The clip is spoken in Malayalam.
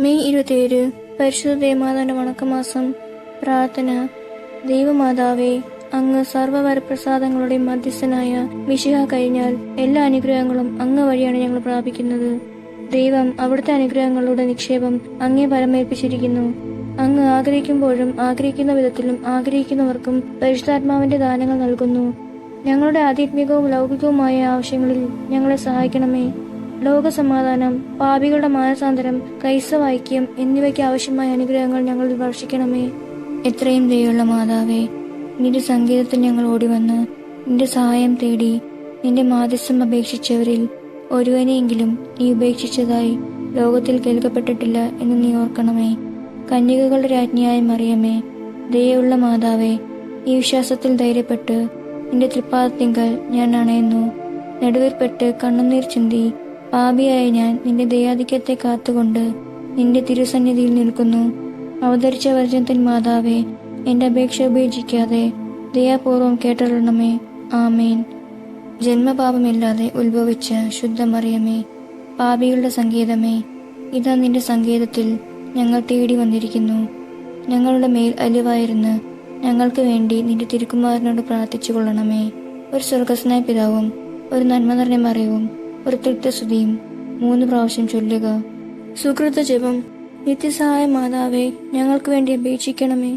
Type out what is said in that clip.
മെയ് 27 പരിശുദ്ധ ദേവമാതാവിന്റെ വണക്കമാസം. പ്രാർത്ഥന. ദൈവമാതാവേ, അങ്ങ് സർവ്വവരപ്രസാദങ്ങളുടെ മധ്യസ്ഥനായ മിശിഹ കഴിഞ്ഞാൽ എല്ലാ അനുഗ്രഹങ്ങളും അങ്ങ് വഴിയാണ് ഞങ്ങൾ പ്രാപിക്കുന്നത്. ദൈവം അവിടുത്തെ അനുഗ്രഹങ്ങളുടെ നിക്ഷേപം അങ്ങേ പരമേൽപ്പിച്ചിരിക്കുന്നു. അങ്ങ് ആഗ്രഹിക്കുമ്പോഴും ആഗ്രഹിക്കുന്ന വിധത്തിലും ആഗ്രഹിക്കുന്നവർക്കും പരിശുദ്ധാത്മാവിന്റെ ദാനങ്ങൾ നൽകുന്നു. ഞങ്ങളുടെ ആധ്യാത്മികവും ലൗകികവുമായ ആവശ്യങ്ങളിൽ ഞങ്ങളെ സഹായിക്കണമേ. ലോകസമാധാനം, പാപികളുടെ മാനസാന്തരം, ക്രൈസ്തവ ഐക്യം എന്നിവയ്ക്ക് ആവശ്യമായ അനുഗ്രഹങ്ങൾ ഞങ്ങളിൽ വർഷിക്കണമേ. എത്രയും ദയുള്ള മാതാവേ, നിന്റെ സങ്കേതത്തിൽ ഞങ്ങൾ ഓടിവന്ന് നിന്റെ സഹായം തേടി നിന്റെ മാധ്യസ്ഥം അപേക്ഷിച്ചവരിൽ ഒരുവനെയെങ്കിലും നീ ഉപേക്ഷിച്ചതായി ലോകത്തിൽ കേൾക്കപ്പെട്ടിട്ടില്ല എന്ന് നീ ഓർക്കണമേ. കന്യകകളുടെ രാജ്ഞിയായ മറിയമേ, ദയുള്ള മാതാവേ, ഈ വിശ്വാസത്തിൽ ധൈര്യപ്പെട്ട് നിന്റെ തൃപ്പാദത്തിങ്കൽ ഞാൻ അണയുന്നു. നെടുവേർപ്പെട്ട് കണ്ണുനീർ ചിന്തി പാപിയായ ഞാൻ നിന്റെ ദയാധിക്യത്തെ കാത്തുകൊണ്ട് നിന്റെ തിരുസന്നിധിയിൽ നിൽക്കുന്നു. അവതരിച്ച വചനത്തിൻ മാതാവേ, എന്റെ അപേക്ഷ ഉപേക്ഷിക്കാതെ ദയാപൂർവം കേട്ടരുളണമേ. ആമേൻ. ജന്മപാപമില്ലാതെ ഉത്ഭവിച്ച ശുദ്ധമറിയമേ, പാപികളുടെ സങ്കേതമേ, ഇതാ നിന്റെ സങ്കേതത്തിൽ ഞങ്ങൾ തേടി വന്നിരിക്കുന്നു. ഞങ്ങളുടെ മേൽ അലിവായിരുന്ന് ഞങ്ങൾക്ക് വേണ്ടി നിന്റെ തിരുക്കുമാരനോട് പ്രാർത്ഥിച്ചു കൊള്ളണമേ. ഒരു സ്വർഗസ്നായ പിതാവും ഒരു നന്മ നിറഞ്ഞ മറിയവും ഒരു തൃപ്തസ്തുതിയും 3 പ്രാവശ്യം ചൊല്ലുക. സുകൃത ജപം. നിത്യസഹായ മാതാവേ, ഞങ്ങൾക്ക് വേണ്ടി അപേക്ഷിക്കണമേ.